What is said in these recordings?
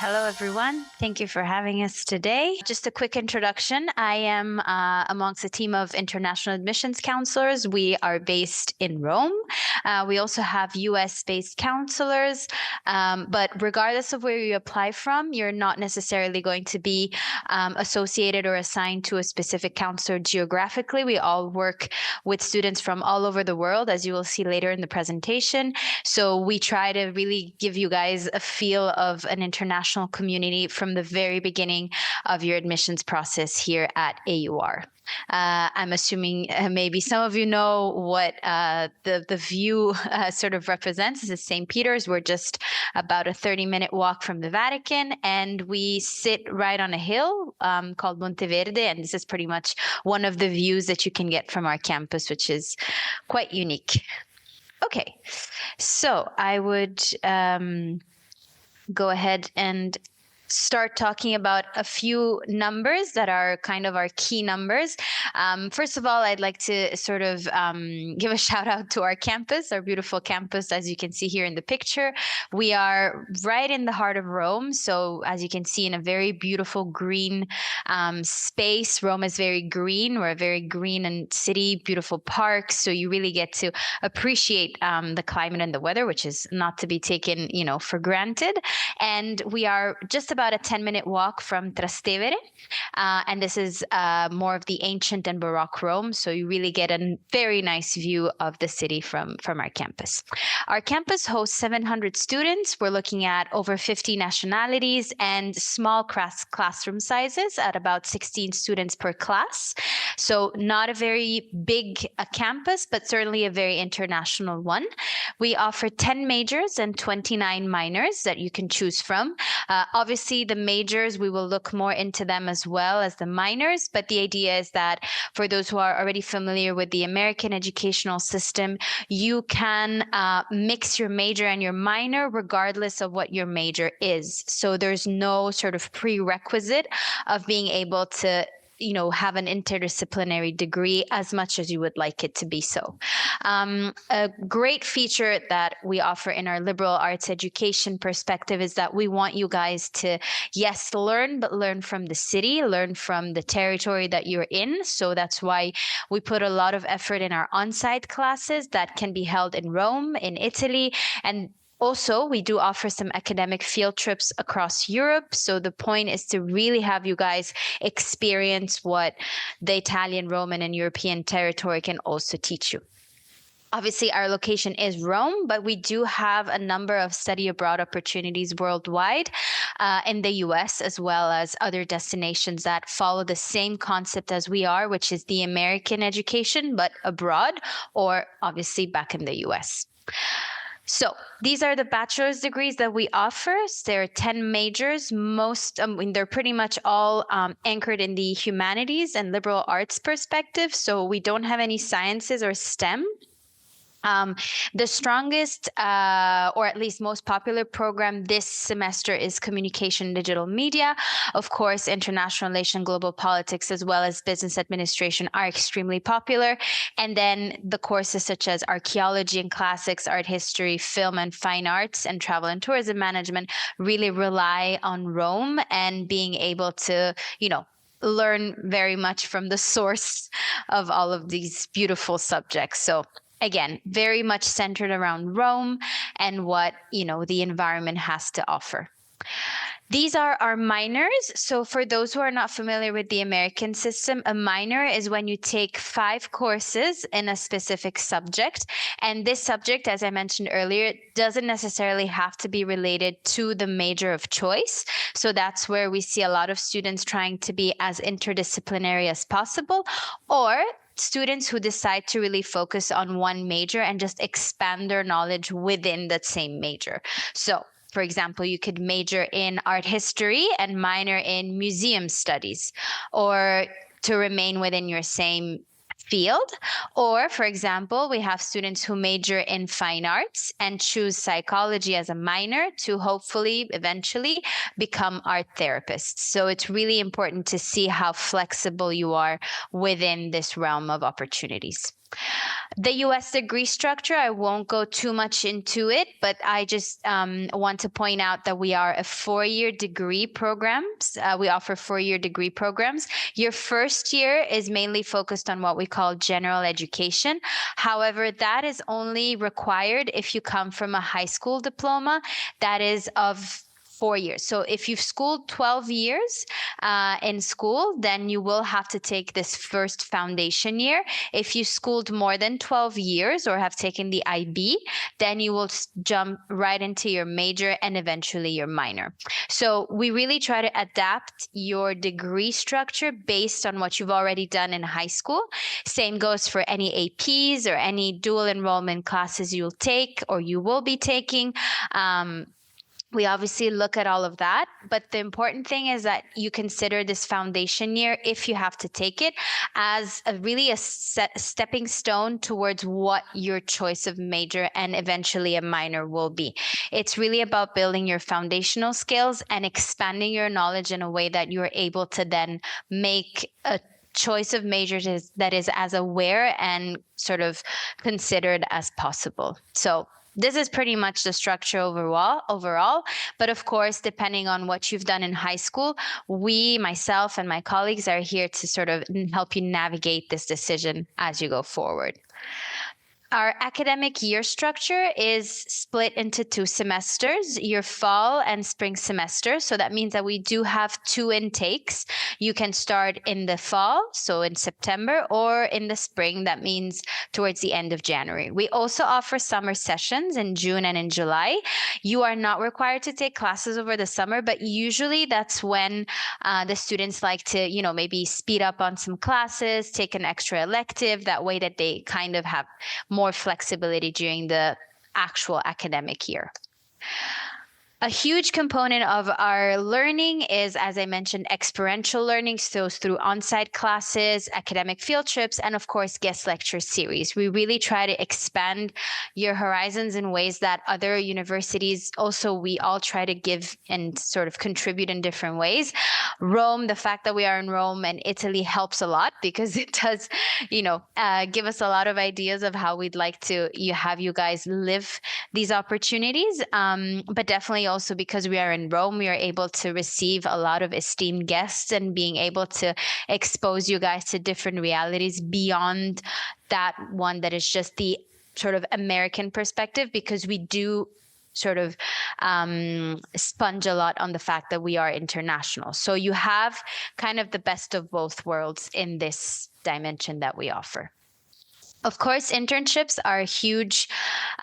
Hello, everyone. Thank you for having us today. Just a quick introduction. I am amongst a team of international admissions counselors. We are based in Rome. We also have US-based counselors. But regardless of where you apply from, you're not necessarily going to be associated or assigned to a specific counselor geographically. We all work with students from all over the world, as you will see later in the presentation. So we try to really give you guys a feel of an international community from the very beginning of your admissions process here at AUR. I'm assuming maybe some of you know what the view sort of represents. This is St. Peter's. We're just about a 30-minute walk from the Vatican, and we sit right on a hill called Monteverde, and this is pretty much one of the views that you can get from our campus, which is quite unique. Okay, so I would go ahead and start talking about a few numbers that are kind of our key numbers. First of all, I'd like to sort of give a shout out to our campus, our beautiful campus, as you can see here in the picture. We are right in the heart of Rome. So as you can see, in a very beautiful green space. Rome is very green. We're a very green and city, beautiful parks. So you really get to appreciate the climate and the weather, which is not to be taken, for granted. And we are just about a 10-minute walk from Trastevere. And this is more of the ancient and Baroque Rome. So you really get a very nice view of the city from our campus. Our campus hosts 700 students. We're looking at over 50 nationalities and small classroom sizes at about 16 students per class. So not a very big campus, but certainly a very international one. We offer 10 majors and 29 minors that you can choose from. Obviously, the majors, we will look more into them as well as the minors, but the idea is that for those who are already familiar with the American educational system, you can mix your major and your minor regardless of what your major is. So there's no sort of prerequisite of being able to have an interdisciplinary degree as much as you would like it to be so. A great feature that we offer in our liberal arts education perspective is that we want you guys to, yes, learn, but learn from the city, learn from the territory that you're in. So that's why we put a lot of effort in our on-site classes that can be held in Rome, in Italy, and also, we do offer some academic field trips across Europe. So the point is to really have you guys experience what the Italian, Roman, and European territory can also teach you. Obviously, our location is Rome, but we do have a number of study abroad opportunities worldwide in the US, as well as other destinations that follow the same concept as we are, which is the American education, but abroad, or obviously back in the US. So these are the bachelor's degrees that we offer. There are 10 majors. They're pretty much all anchored in the humanities and liberal arts perspective. So we don't have any sciences or STEM. The strongest, or at least most popular program this semester is Communication and Digital Media. Of course, International Relation, Global Politics, as well as Business Administration are extremely popular. And then the courses such as Archaeology and Classics, Art History, Film and Fine Arts, and Travel and Tourism Management really rely on Rome and being able to, learn very much from the source of all of these beautiful subjects. So again, very much centered around Rome and what, the environment has to offer. These are our minors. So for those who are not familiar with the American system, a minor is when you take 5 courses in a specific subject. And this subject, as I mentioned earlier, doesn't necessarily have to be related to the major of choice. So that's where we see a lot of students trying to be as interdisciplinary as possible, or students who decide to really focus on one major and just expand their knowledge within that same major. So, for example, you could major in art history and minor in museum studies, or to remain within your same field. Or, for example, we have students who major in fine arts and choose psychology as a minor to hopefully eventually become art therapists. So it's really important to see how flexible you are within this realm of opportunities. The US degree structure, I won't go too much into it, but I just want to point out that we are a 4-year degree programs. We offer 4-year degree programs. Your first year is mainly focused on what we call general education. However, that is only required if you come from a high school diploma that is of 4 years. So if you've schooled 12 years in school, then you will have to take this first foundation year. If you schooled more than 12 years or have taken the IB, then you will jump right into your major and eventually your minor. So we really try to adapt your degree structure based on what you've already done in high school. Same goes for any APs or any dual enrollment classes you'll take or you will be taking. We obviously look at all of that, but the important thing is that you consider this foundation year, if you have to take it, as a stepping stone towards what your choice of major and eventually a minor will be. It's really about building your foundational skills and expanding your knowledge in a way that you're able to then make a choice of majors that is as aware and sort of considered as possible. So this is pretty much the structure overall. But of course, depending on what you've done in high school, myself and my colleagues are here to sort of help you navigate this decision as you go forward. Our academic year structure is split into 2 semesters, your fall and spring semester. So that means that we do have 2 intakes. You can start in the fall, so in September, or in the spring, that means towards the end of January. We also offer summer sessions in June and in July. You are not required to take classes over the summer, but usually that's when the students like to, maybe speed up on some classes, take an extra elective, that way that they kind of have more flexibility during the actual academic year. A huge component of our learning is, as I mentioned, experiential learning, so through on-site classes, academic field trips, and of course, guest lecture series. We really try to expand your horizons in ways that other universities also, we all try to give and sort of contribute in different ways. Rome, the fact that we are in Rome and Italy helps a lot because it does, give us a lot of ideas of how we'd like to have you guys live these opportunities. But definitely also because we are in Rome, we are able to receive a lot of esteemed guests and being able to expose you guys to different realities beyond that one that is just the sort of American perspective, because we do sort of sponge a lot on the fact that we are international. So you have kind of the best of both worlds in this dimension that we offer. Of course, internships are a huge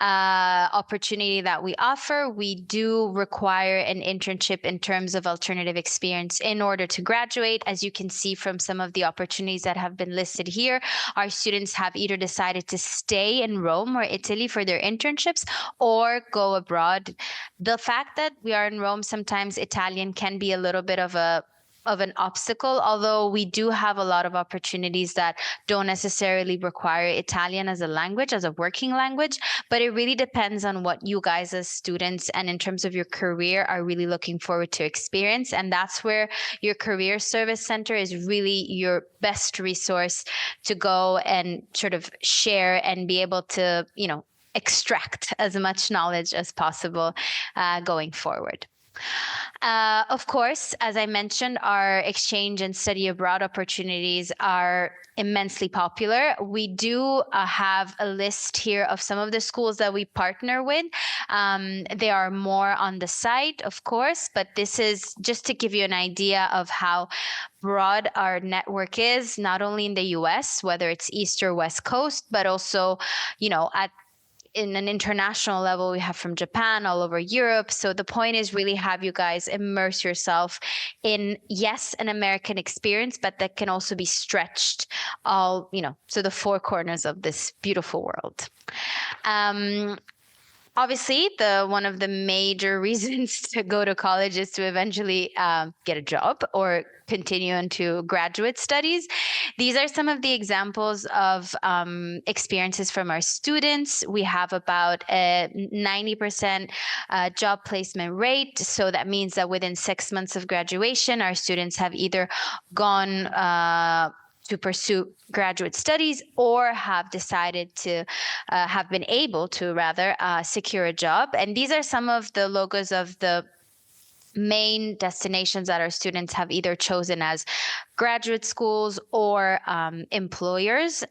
opportunity that we offer. We do require an internship in terms of alternative experience in order to graduate. As you can see from some of the opportunities that have been listed here, our students have either decided to stay in Rome or Italy for their internships or go abroad. The fact that we are in Rome, sometimes Italian can be a little bit of an obstacle, although we do have a lot of opportunities that don't necessarily require Italian as a language, as a working language, but it really depends on what you guys as students and in terms of your career are really looking forward to experience. And that's where your career service center is really your best resource to go and sort of share and be able to, extract as much knowledge as possible going forward. Of course, as I mentioned, our exchange and study abroad opportunities are immensely popular. We do have a list here of some of the schools that we partner with. They are more on the site, of course, but this is just to give you an idea of how broad our network is, not only in the US, whether it's East or West Coast, but also, in an international level, we have from Japan all over Europe. So the point is really have you guys immerse yourself in, yes, an American experience, but that can also be stretched all, to the 4 corners of this beautiful world. Obviously, one of the major reasons to go to college is to eventually get a job or continue into graduate studies. These are some of the examples of experiences from our students. We have about a 90% job placement rate. So that means that within 6 months of graduation, our students have either gone to pursue graduate studies or have decided to have been able to rather secure a job. And these are some of the logos of the main destinations that our students have either chosen as graduate schools or employers.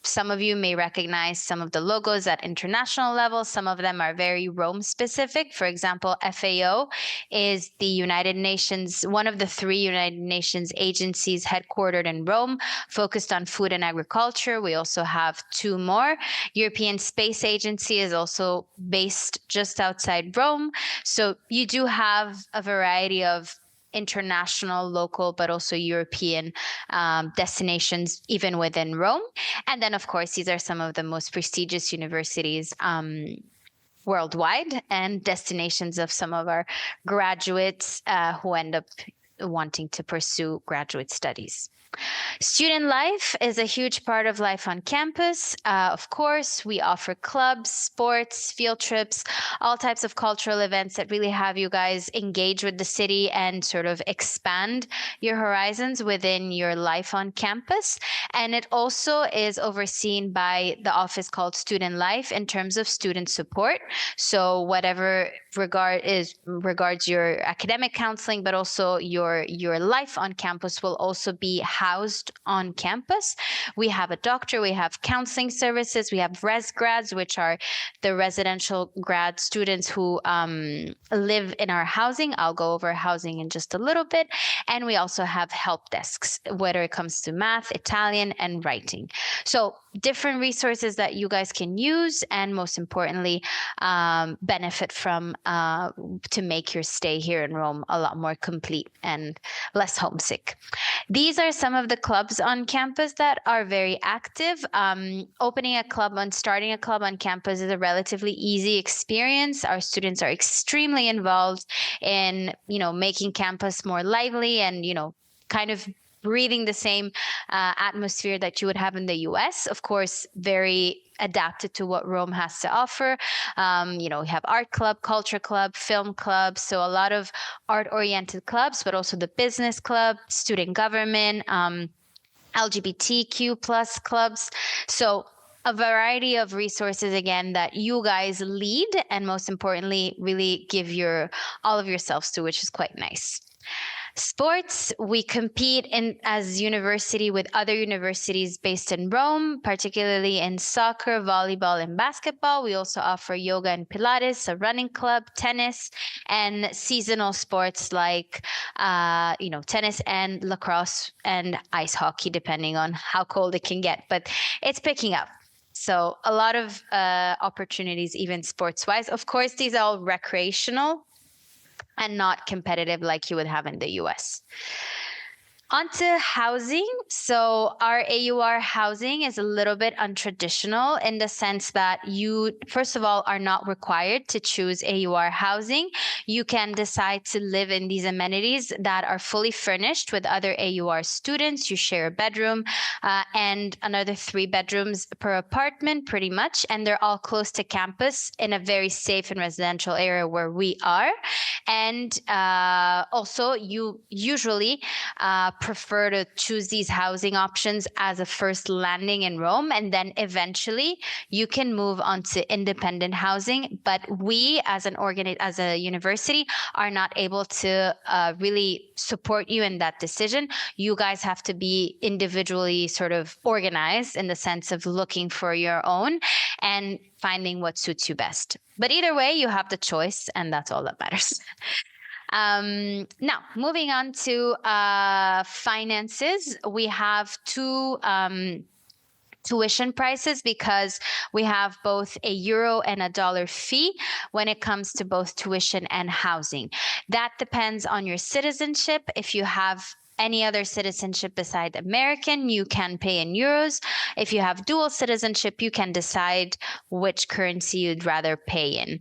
Some of you may recognize some of the logos at international level. Some of them are very Rome specific. For example, FAO is the United Nations, one of the 3 United Nations agencies headquartered in Rome, focused on food and agriculture. We also have 2 more. European Space Agency is also based just outside Rome. So you do have a variety of international, local, but also European destinations, even within Rome. And then, of course, these are some of the most prestigious universities worldwide and destinations of some of our graduates who end up wanting to pursue graduate studies. Student life is a huge part of life on campus. Of course, we offer clubs, sports, field trips, all types of cultural events that really have you guys engage with the city and sort of expand your horizons within your life on campus. And it also is overseen by the office called Student Life in terms of student support. So whatever regards your academic counseling, but also your life on campus will also be housed on campus. We have a doctor, we have counseling services, we have res grads, which are the residential grad students who live in our housing. I'll go over housing in just a little bit. And we also have help desks, whether it comes to math, Italian, and writing. So different resources that you guys can use and most importantly, benefit from to make your stay here in Rome a lot more complete and less homesick. These are some of the clubs on campus that are very active. Starting a club on campus is a relatively easy experience. Our students are extremely involved in, making campus more lively and, kind of breathing the same atmosphere that you would have in the US. Of course, very adapted to what Rome has to offer. We have art club, culture club, film club. So a lot of art-oriented clubs, but also the business club, student government, LGBTQ plus clubs. So a variety of resources, again, that you guys lead and most importantly, really give all of yourselves to, which is quite nice. Sports, we compete as university with other universities based in Rome, particularly in soccer, volleyball, and basketball. We also offer yoga and Pilates, a running club, tennis, and seasonal sports like, tennis and lacrosse and ice hockey, depending on how cold it can get. But it's picking up. So a lot of opportunities, even sports-wise. Of course, these are all recreational and not competitive like you would have in the US. Onto housing. So our AUR housing is a little bit untraditional in the sense that you, first of all, are not required to choose AUR housing. You can decide to live in these amenities that are fully furnished with other AUR students. You share a bedroom and another 3 bedrooms per apartment, pretty much. And they're all close to campus in a very safe and residential area where we are. And also, you usually prefer to choose these housing options as a first landing in Rome, and then eventually you can move on to independent housing. But we, as a university, are not able to really support you in that decision. You guys have to be individually sort of organized in the sense of looking for your own and finding what suits you best. But either way, you have the choice, and that's all that matters. Now, moving on to finances, we have 2 tuition prices because we have both a euro and a dollar fee when it comes to both tuition and housing. That depends on your citizenship. If you have any other citizenship beside American, you can pay in euros. If you have dual citizenship, you can decide which currency you'd rather pay in.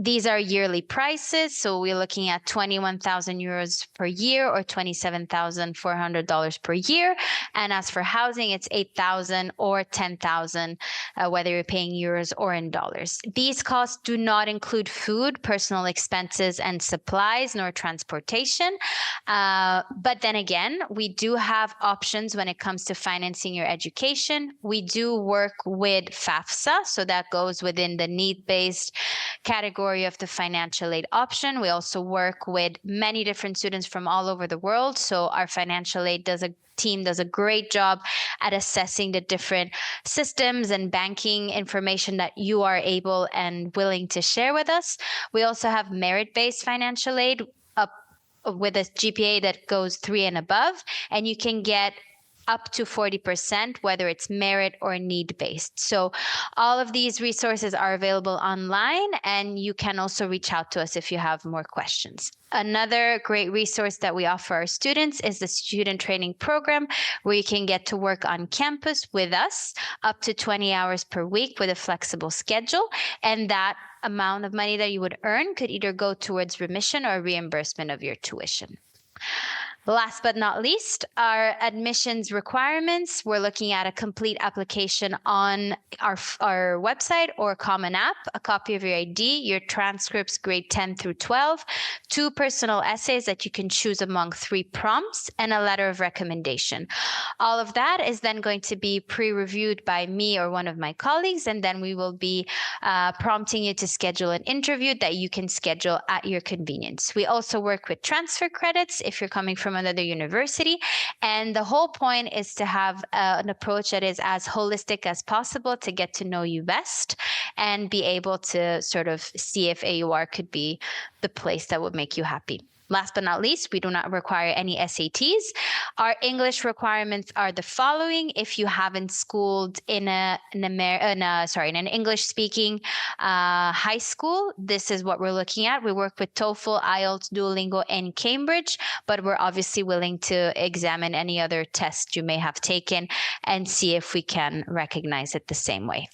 These are yearly prices. So we're looking at 21,000 euros per year or $27,400 per year. And as for housing, it's 8,000 or 10,000, whether you're paying euros or in dollars. These costs do not include food, personal expenses, and supplies, nor transportation. But then again, we do have options when it comes to financing your education. We do work with FAFSA, so that goes within the need-based category of the financial aid option. We also work with many different students from all over the world. So our financial aid team does a great job at assessing the different systems and banking information that you are able and willing to share with us. We also have merit-based financial aid up with a GPA that goes 3 and above, and you can get up to 40%, whether it's merit or need-based. So all of these resources are available online, and you can also reach out to us if you have more questions. Another great resource that we offer our students is the student training program, where you can get to work on campus with us up to 20 hours per week with a flexible schedule. And that amount of money that you would earn could either go towards remission or reimbursement of your tuition. Last but not least, our admissions requirements. We're looking at a complete application on our website or Common App, a copy of your ID, your transcripts grade 10 through 12, 2 personal essays that you can choose among 3 prompts, and a letter of recommendation. All of that is then going to be pre-reviewed by me or one of my colleagues, and then we will be prompting you to schedule an interview that you can schedule at your convenience. We also work with transfer credits if you're coming from another university, and the whole point is to have an approach that is as holistic as possible to get to know you best and be able to sort of see if AUR could be the place that would make you happy. Last but not least, we do not require any SATs. Our English requirements are the following. If you haven't schooled in an English-speaking high school, this is what we're looking at. We work with TOEFL, IELTS, Duolingo, and Cambridge, but we're obviously willing to examine any other test you may have taken and see if we can recognize it the same way.